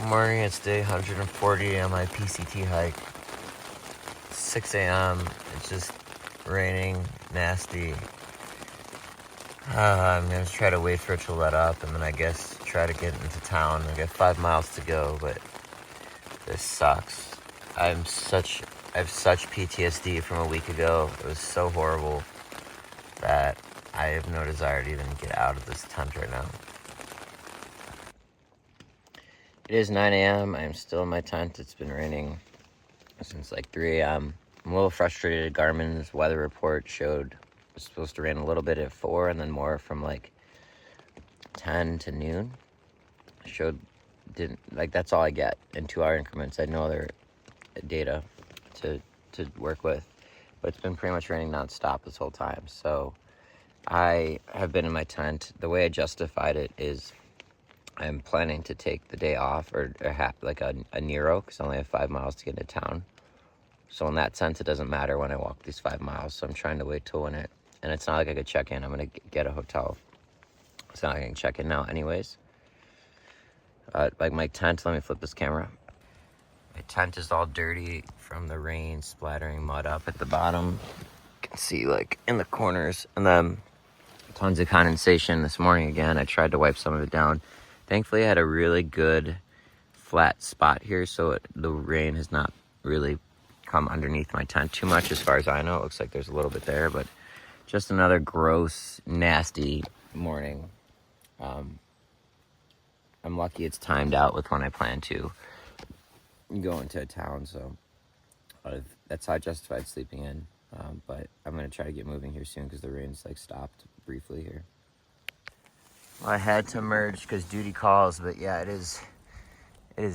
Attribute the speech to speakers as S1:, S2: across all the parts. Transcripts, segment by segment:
S1: Morning, it's day 140 on my PCT hike. 6 a.m. It's just raining, nasty. I'm gonna try to wait for it to let up, and then I guess try to get into town. I got 5 miles to go, but this sucks. I have such PTSD from a week ago. It was so horrible that I have no desire to even get out of this tent right now. It is 9 a.m. I'm still in my tent. It's been raining since like 3 a.m. I'm a little frustrated. Garmin's weather report showed it's supposed to rain a little bit at 4 and then more from like 10 to noon. That's all I get in 2-hour increments. I had no other data to work with, but it's been pretty much raining nonstop this whole time. So I have been in my tent. The way I justified it is I'm planning to take the day off or have like a nero, because I only have 5 miles to get into town. So in that sense, it doesn't matter when I walk these 5 miles. So I'm trying to wait till and it's not like I could check in. I'm going to get a hotel. It's not like I can check in now anyways. Like my tent, let me flip this camera. My tent is all dirty from the rain splattering mud up at the bottom. You can see like in the corners, and then tons of condensation this morning again. I tried to wipe some of it down. Thankfully, I had a really good flat spot here, so the rain has not really come underneath my tent too much as far as I know. It looks like there's a little bit there, but just another gross, nasty morning. I'm lucky it's timed out with when I plan to go into a town, so that's how I justified sleeping in. But I'm going to try to get moving here soon because the rain's like stopped briefly here. Well, I had to merge because duty calls, but yeah, it is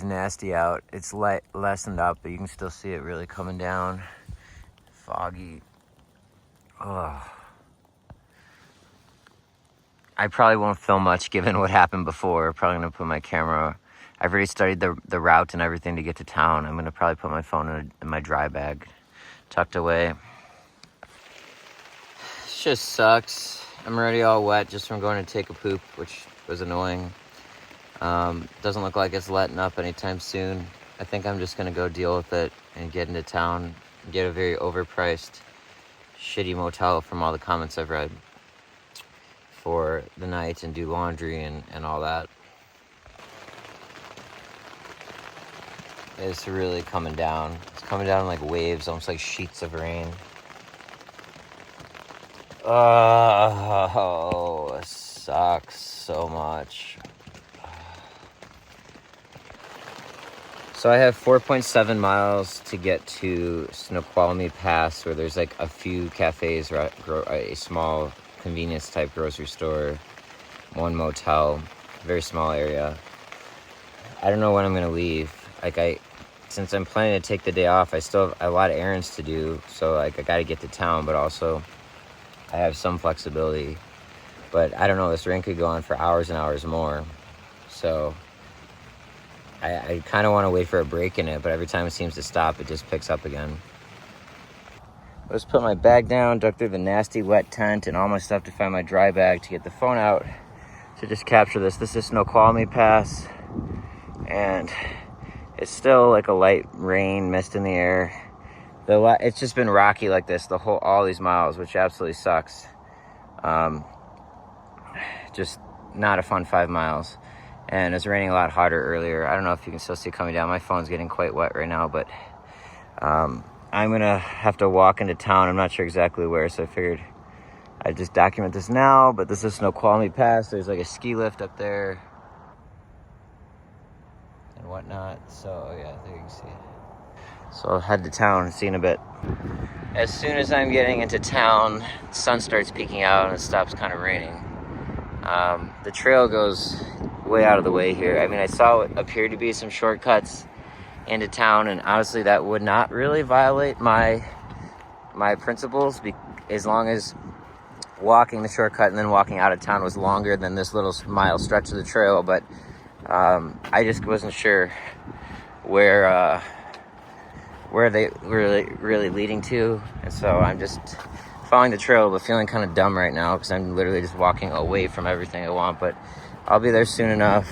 S1: nasty out. It's lessened up, but you can still see it really coming down. Foggy. Ugh. I probably won't film much given what happened before. Probably gonna put my camera. I've already studied the route and everything to get to town. I'm gonna probably put my phone in my dry bag, tucked away. It just sucks. I'm already all wet just from going to take a poop, which was annoying. Doesn't look like it's letting up anytime soon. I think I'm just gonna go deal with it and get into town and get a very overpriced, shitty motel from all the comments I've read for the night and do laundry and all that. It's really coming down. It's coming down like waves, almost like sheets of rain. Oh, it sucks so much. So I have 4.7 miles to get to Snoqualmie Pass, where there's like a few cafes, a small convenience type grocery store, one motel, very small area. I don't know when I'm gonna leave. Since I'm planning to take the day off, I still have a lot of errands to do. So I gotta get to town, but also I have some flexibility. But I don't know, this rain could go on for hours and hours more. So I kind of want to wait for a break in it, but every time it seems to stop, it just picks up again. Let's put my bag down, duck through the nasty wet tent and all my stuff to find my dry bag to get the phone out to just capture this. This is Snoqualmie Pass, and it's still like a light rain, mist in the air. It's just been rocky like this all these miles, which absolutely sucks. Just not a fun 5 miles. And it's raining a lot harder earlier. I don't know if you can still see it coming down. My phone's getting quite wet right now, but I'm gonna have to walk into town. I'm not sure exactly where, so I figured I'd just document this now. But this is Snoqualmie Pass. There's like a ski lift up there and whatnot. So yeah, there you can see it. So I'll head to town and see in a bit. As soon as I'm getting into town, the sun starts peeking out and it stops kind of raining. The trail goes way out of the way here. I mean, I saw what appeared to be some shortcuts into town, and honestly that would not really violate my principles, as long as walking the shortcut and then walking out of town was longer than this little mile stretch of the trail. But I just wasn't sure where they were really leading to, and so I'm just following the trail, but feeling kind of dumb right now because I'm literally just walking away from everything I want. But I'll be there soon enough.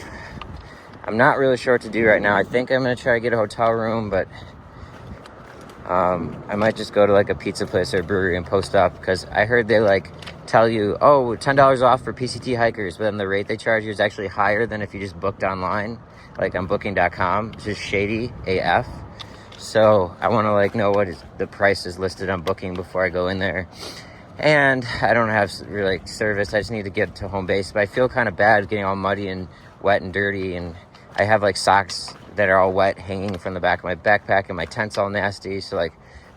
S1: I'm not really sure what to do right now. I think I'm gonna try to get a hotel room, but I might just go to like a pizza place or a brewery and post up, because I heard they like tell you, oh, $10 off for PCT hikers, but then the rate they charge you is actually higher than if you just booked online, like on booking.com, which is shady AF. So I want to like know what the price is listed on Booking before I go in there. And I don't have really like, service. I just need to get to home base, but I feel kind of bad getting all muddy and wet and dirty, and I have like socks that are all wet hanging from the back of my backpack, and my tent's all nasty, so like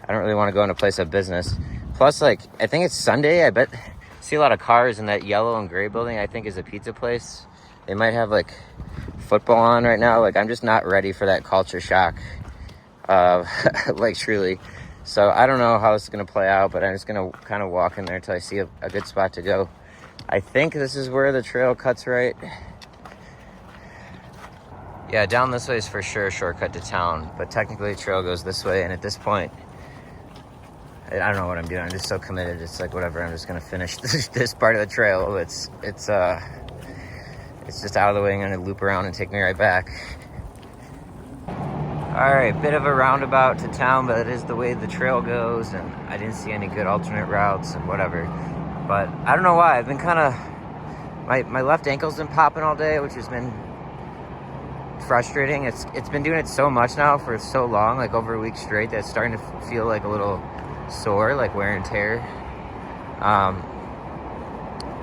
S1: I don't really want to go in a place of business. Plus, like, I think it's Sunday. I bet see a lot of cars in that yellow and gray building. I think is a pizza place. They might have like football on right now. Like, I'm just not ready for that culture shock, like truly. So I don't know how it's gonna play out, but I'm just gonna kind of walk in there until I see a good spot to go. I think this is where the trail cuts right. Yeah, down this way is for sure a shortcut to town, but technically the trail goes this way, and at this point, I don't know what I'm doing. I'm just so committed. It's like, whatever, I'm just gonna finish this part of the trail. It's just out of the way. I'm gonna loop around and take me right back. All right, bit of a roundabout to town, but it is the way the trail goes, and I didn't see any good alternate routes and whatever. But I don't know why. I've been kind of, my left ankle's been popping all day, which has been frustrating. It's been doing it so much now for so long, like over a week straight, that it's starting to feel like a little sore, like wear and tear.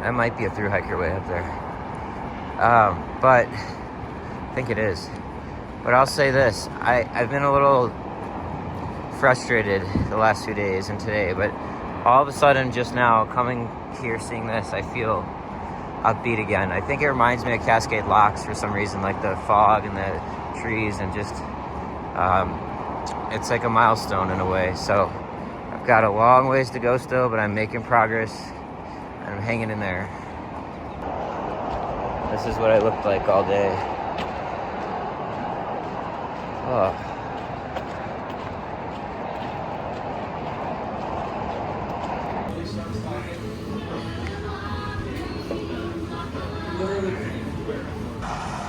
S1: That might be a through hiker way up there, but I think it is. But I'll say this, I've been a little frustrated the last few days and today, but all of a sudden just now coming here seeing this, I feel upbeat again. I think it reminds me of Cascade Locks for some reason, like the fog and the trees, and just it's like a milestone in a way. So I've got a long ways to go still, but I'm making progress and I'm hanging in there. This is what I looked like all day. Oh.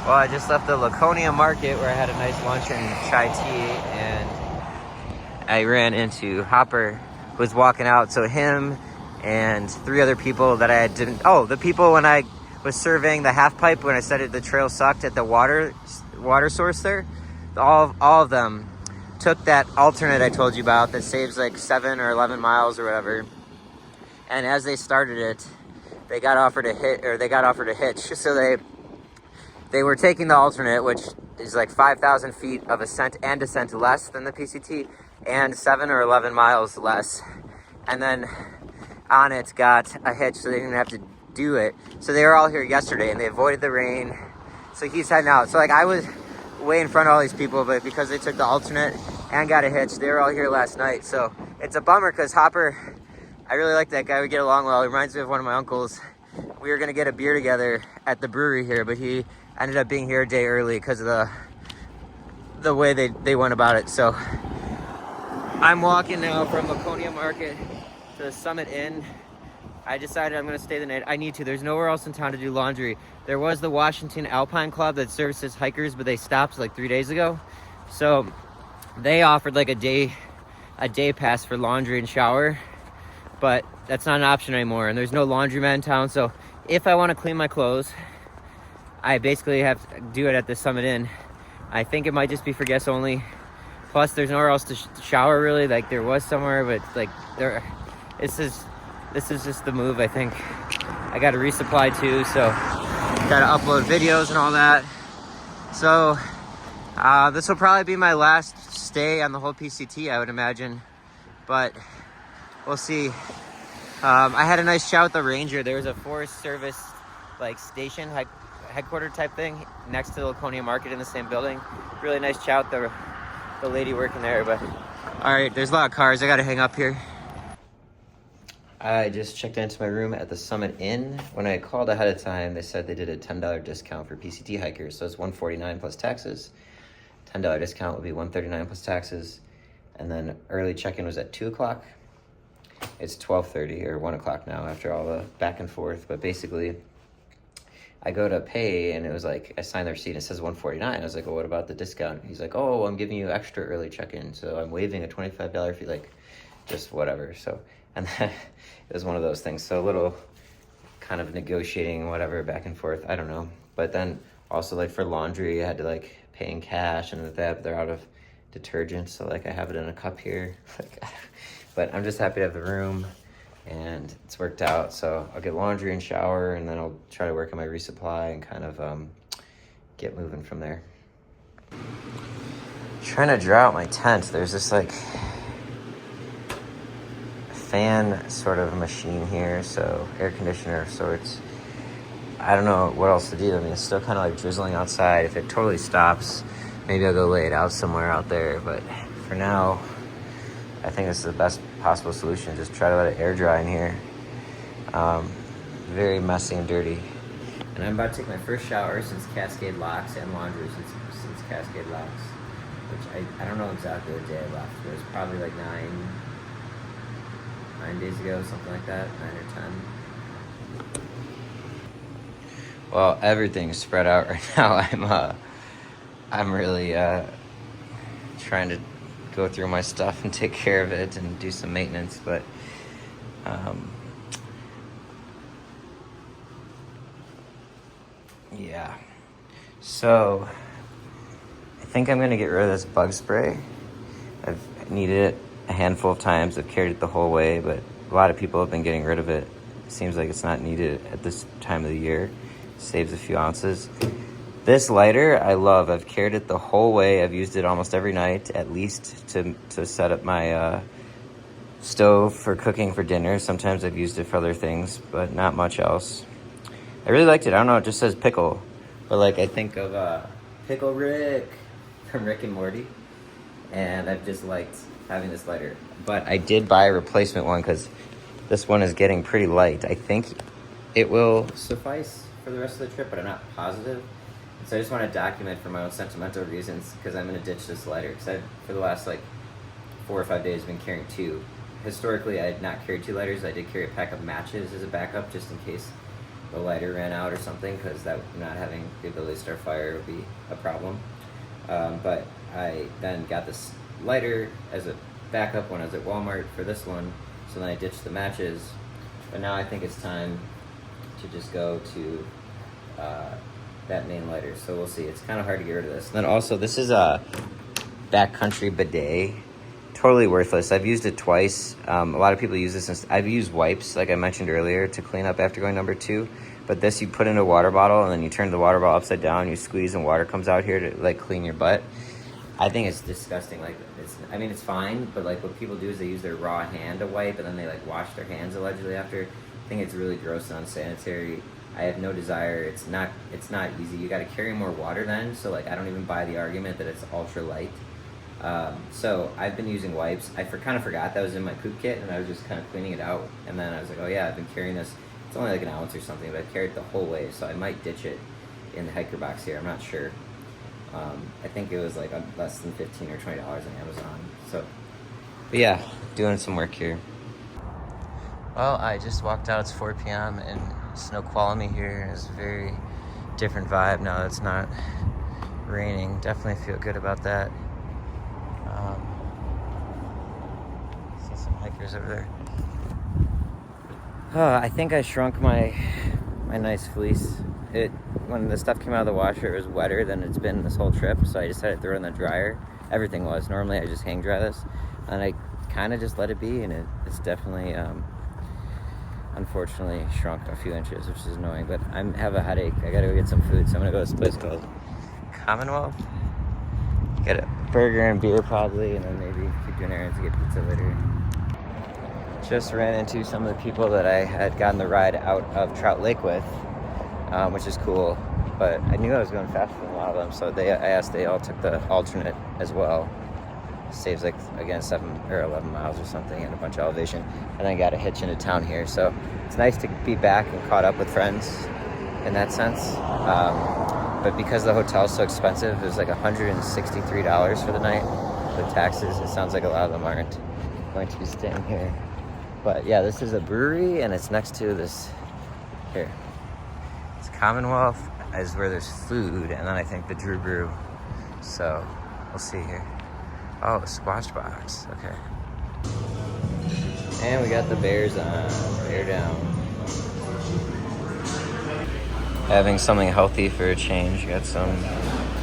S1: Well, I just left the Laconia Market where I had a nice lunch and chai tea, and I ran into Hopper, who was walking out. So him and 3 other people that I didn't... Oh, the people when I was surveying the half pipe, when I said the trail sucked at the water source there, all of them took that alternate I told you about that saves like 7 or 11 miles or whatever. And as they started it, they got offered a hitch. So they were taking the alternate, which is like 5,000 feet of ascent and descent less than the PCT, and 7 or 11 miles less. And then on it got a hitch, so they didn't have to do it. So they were all here yesterday, and they avoided the rain. So he's heading out. So like, I was way in front of all these people, but because they took the alternate and got a hitch, they were all here last night. So it's a bummer, because Hopper, I really like that guy. We get along well. He reminds me of one of my uncles. We were gonna get a beer together at the brewery here, but he ended up being here a day early because of the way they went about it. So I'm walking now from Laconia Market to the Summit Inn. I decided I'm gonna stay the night. I need to. There's nowhere else in town to do laundry. There was the Washington Alpine Club that services hikers, but they stopped like 3 days ago. So they offered like a day pass for laundry and shower, but that's not an option anymore. And there's no laundromat in town. So if I want to clean my clothes, I basically have to do it at the Summit Inn. I think it might just be for guests only. Plus, there's nowhere else to shower really. Like there was somewhere, but like this is just the move. I think I got to resupply too, so got to upload videos and all that. So this will probably be my last stay on the whole PCT, I would imagine, but we'll see. I had a nice chat with the ranger. There was a Forest Service like station, headquarter type thing next to the Laconia Market in the same building. Really nice chat with the lady working there. But all right, there's a lot of cars. I gotta hang up here. I just checked into my room at the Summit Inn. When I called ahead of time, they said they did a $10 discount for PCT hikers. So it's $149 plus taxes. $10 discount would be $139 plus taxes. And then early check-in was at 2 o'clock. It's 12:30 or 1 o'clock now after all the back and forth. But basically, I go to pay, and it was like, I signed the receipt, and it says $149. I was like, well, what about the discount? He's like, oh, I'm giving you extra early check-in, so I'm waiving a $25 fee, like, just whatever. So, and then it was one of those things. So a little kind of negotiating, whatever, back and forth, I don't know. But then also, like, for laundry, I had to, like, pay in cash, and with that, they're out of detergent, so, like, I have it in a cup here. But I'm just happy to have the room, and it's worked out. So I'll get laundry and shower, and then I'll try to work on my resupply and kind of get moving from there. Trying to draw out my tent. There's this like fan sort of machine here, so air conditioner of sorts. I don't know what else to do. I mean, it's still kind of like drizzling outside. If it totally stops, maybe I'll go lay it out somewhere out there. But for now, I think this is the best possible solution. Just try to let it air dry in here. Very messy and dirty. And I'm about to take my first shower since Cascade Locks, and laundry since Cascade Locks, which I don't know exactly what day I left. It was probably like 9 days ago, something like that, 9 or 10. Well, everything's spread out right now. I'm really trying to go through my stuff and take care of it and do some maintenance, but yeah. So I think I'm gonna get rid of this bug spray. I've needed it a handful of times. I've carried it the whole way, but a lot of people have been getting rid of it. It seems like it's not needed at this time of the year. Saves a few ounces. This lighter, I love. I've carried it the whole way. I've used it almost every night, at least to set up my stove for cooking for dinner. Sometimes I've used it for other things, but not much else. I really liked it. I don't know, it just says pickle. But like, I think of Pickle Rick from Rick and Morty. And I've just liked having this lighter. But I did buy a replacement one because this one is getting pretty light. I think it will suffice for the rest of the trip, but I'm not positive. So I just want to document for my own sentimental reasons, because I'm going to ditch this lighter. Because for the last like 4 or 5 days, I've been carrying 2. Historically, I had not carried 2 lighters. I did carry a pack of matches as a backup, just in case the lighter ran out or something, because that not having the ability to start fire would be a problem. But I then got this lighter as a backup when I was at Walmart for this one. So then I ditched the matches. But now I think it's time to just go to that main lighter. So we'll see. It's kind of hard to get rid of this. And then also, this is a backcountry bidet. Totally worthless. I've used it twice. A lot of people use this. I've used wipes, like I mentioned earlier, to clean up after going number 2. But this, you put in a water bottle, and then you turn the water bottle upside down, you squeeze, and water comes out here to like clean your butt. I think it's disgusting. Like, it's fine, but like what people do is they use their raw hand to wipe, and then they like wash their hands allegedly after. I think it's really gross and unsanitary. I have no desire. It's not easy. You got to carry more water then. So like, I don't even buy the argument that it's ultra light. So I've been using wipes. I kind of forgot that was in my poop kit, and I was just kind of cleaning it out. And then I was like, oh yeah, I've been carrying this. It's only like an ounce or something, but I've carried it the whole way. So I might ditch it in the hiker box here. I'm not sure. I think it was like less than $15 or $20 on Amazon. So, but yeah, doing some work here. Well, I just walked out. It's 4 p.m. and Snoqualmie here is a very different vibe now that it's not raining. Definitely feel good about that. See some hikers over there. I think I shrunk my nice fleece. When the stuff came out of the washer, it was wetter than it's been this whole trip, so I just had to throw it in the dryer. Everything was. Normally I just hang dry this, and I kind of just let it be, and it's definitely unfortunately shrunk a few inches, which is annoying, but I have a headache. I gotta go get some food, so I'm gonna go to this place called Commonwealth. Get a burger and beer probably, and then maybe keep doing errands and get pizza later. Just ran into some of the people that I had gotten the ride out of Trout Lake with, which is cool, but I knew I was going faster than a lot of them, so I asked, they all took the alternate as well. Saves like, again, 7 or 11 miles or something and a bunch of elevation, and then got a hitch into town here. So it's nice to be back and caught up with friends in that sense. But because the hotel's so expensive, it was like $163 for the night with taxes. It sounds like a lot of them aren't going to be staying here. But yeah, this is a brewery, and it's next to this, here. It's Commonwealth is where there's food, and then I think the Drew Brew. So we'll see here. Oh, Squatch Box. Okay. And we got the bears on. Bear down. Having something healthy for a change. Got some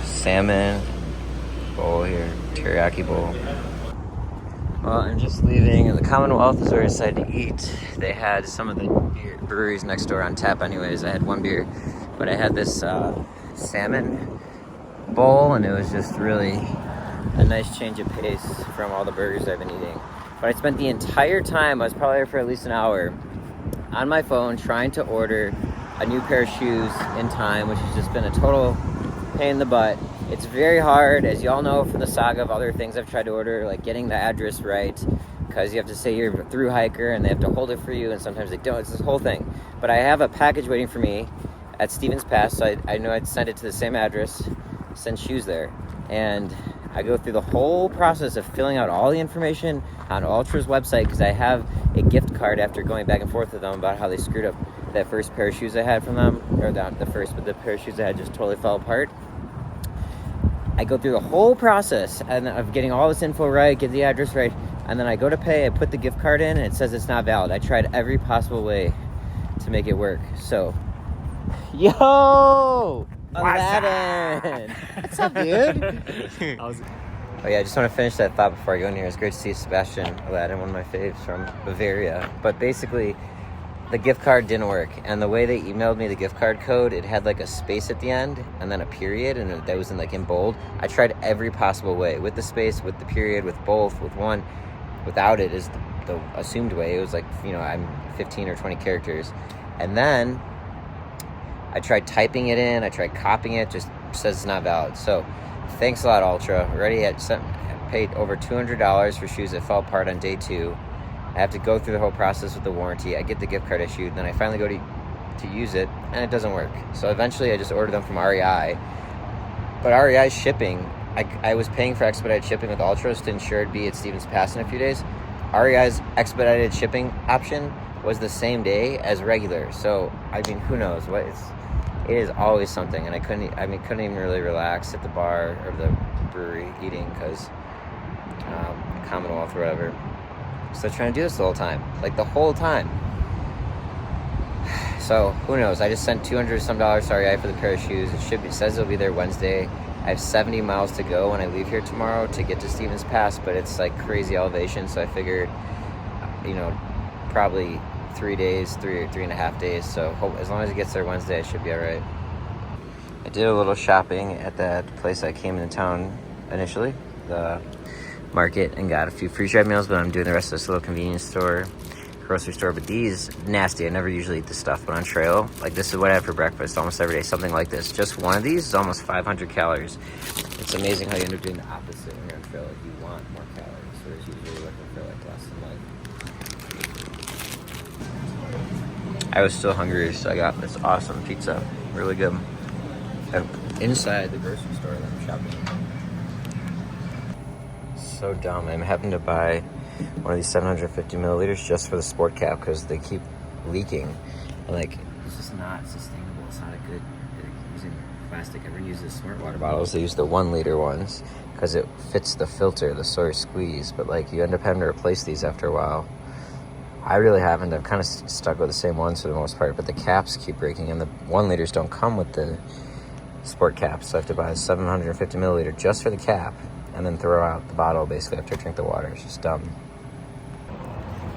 S1: salmon bowl here, teriyaki bowl. Well, I'm just leaving, and the Commonwealth is where I decided to eat. They had some of the breweries next door on tap anyways. I had one beer, but I had this salmon bowl, and it was just really a nice change of pace from all the burgers I've been eating. But I spent the entire time, I was probably there for at least an hour, on my phone trying to order a new pair of shoes in time, which has just been a total pain in the butt. It's very hard, as you all know from the saga of other things I've tried to order, like getting the address right, because you have to say you're a thru-hiker and they have to hold it for you, and sometimes they don't. It's this whole thing. But I have a package waiting for me at Stevens Pass, so I know I'd send it to the same address, send shoes there. And I go through the whole process of filling out all the information on Ultra's website, because I have a gift card after going back and forth with them about how they screwed up that first pair of shoes I had from them, or not the first, but the pair of shoes I had just totally fell apart. I go through the whole process and of getting all this info right, get the address right, and then I go to pay, I put the gift card in, and it says it's not valid. I tried every possible way to make it work. So, yo! Aladdin! What's up, dude? Oh yeah, I just want to finish that thought before I go in here. It's great to see Sebastian Aladdin, one of my faves from Bavaria. But basically, the gift card didn't work, and the way they emailed me the gift card code, it had like a space at the end and then a period, and that was in bold. I tried every possible way, with the space, with the period, with both, with one. Without it is the assumed way. It was like, I'm 15 or 20 characters. And then I tried typing it in, I tried copying it, just says it's not valid. So thanks a lot, Ultra. Already paid over $200 for shoes that fell apart on day 2. I have to go through the whole process with the warranty. I get the gift card issued, then I finally go to use it, and it doesn't work. So eventually I just ordered them from REI. But REI's shipping, I was paying for expedited shipping with Ultras to ensure it'd be at Stevens Pass in a few days. REI's expedited shipping option was the same day as regular. So, who knows? It is always something, and I couldn't even really relax at the bar or the brewery eating because Commonwealth or whatever. So trying to do this the whole time, the whole time. So who knows? I just sent $200 some to REI for the pair of shoes. It says it'll be there Wednesday. I have 70 miles to go when I leave here tomorrow to get to Stevens Pass, but it's crazy elevation. So I figured, probably 3 days, 3.5 days. So as long as it gets there Wednesday, I should be all right. I did a little shopping at that place I came into town initially, the market, and got a few freeze-dried meals, but I'm doing the rest of this little convenience store, grocery store. But these, nasty. I never usually eat this stuff, but on trail, this is what I have for breakfast almost every day, something like this. Just one of these is almost 500 calories. It's amazing how you end up doing the opposite when you're on trail. You want more calories, whereas usually looking for less in life. I was still hungry, so I got this awesome pizza, really good. And inside the grocery store that I'm shopping. So dumb. I'm having to buy one of these 750 milliliters just for the sport cap because they keep leaking. It's just not sustainable. It's not a good using plastic. Everyone uses smart water bottles. They use the 1 liter ones because it fits the filter, the soy squeeze. But you end up having to replace these after a while. I really haven't. I've kind of stuck with the same ones for the most part, but the caps keep breaking, and the 1 liters don't come with the sport caps. So I have to buy a 750 milliliter just for the cap, and then throw out the bottle basically after I drink the water. It's just dumb.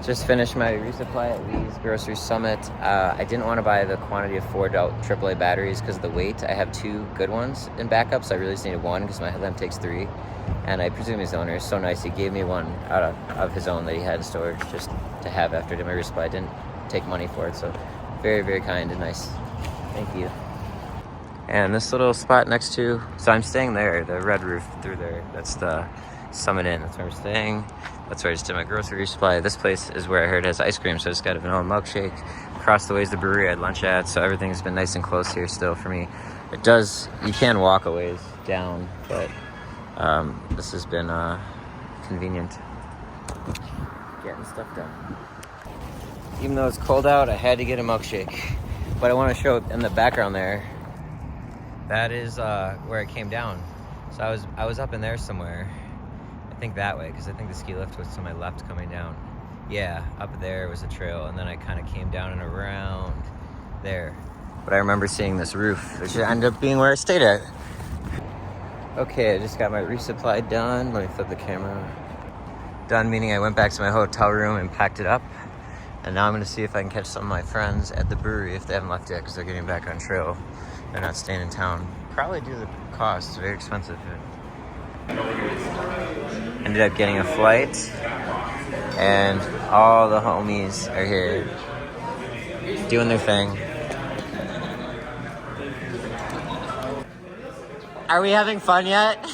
S1: Just finished my resupply at Lee's Grocery Summit. I didn't want to buy the quantity of 4 AAA batteries because of the weight. I have 2 good ones in backup, so I really just needed 1 because my headlamp takes 3. And I presume his owner is so nice, he gave me 1 out of his own that he had in storage just to have after I did my resupply. I didn't take money for it, so very, very kind and nice. Thank you. And this little spot next to, so I'm staying there, the red roof through there. That's the Summit Inn. That's where I'm staying. That's where I just did my grocery supply. This place is where I heard has ice cream, so I just got a vanilla milkshake. Across the way is the brewery I had lunch at, so everything's been nice and close here still for me. You can walk a ways down, but this has been convenient. Getting stuff done. Even though it's cold out, I had to get a milkshake. But I want to show in the background there, that is where it came down. So I was up in there somewhere. I think that way, because I think the ski lift was to my left coming down. Yeah, up there was a trail, and then I kind of came down and around there. But I remember seeing this roof, which ended up being where I stayed at. Okay, I just got my resupply done. Let me flip the camera. Done, meaning I went back to my hotel room and packed it up. And now I'm gonna see if I can catch some of my friends at the brewery if they haven't left yet, because they're getting back on trail. They're not staying in town. Probably due to the cost, it's very expensive. Ended up getting a flight, and all the homies are here doing their thing. Are we having fun yet?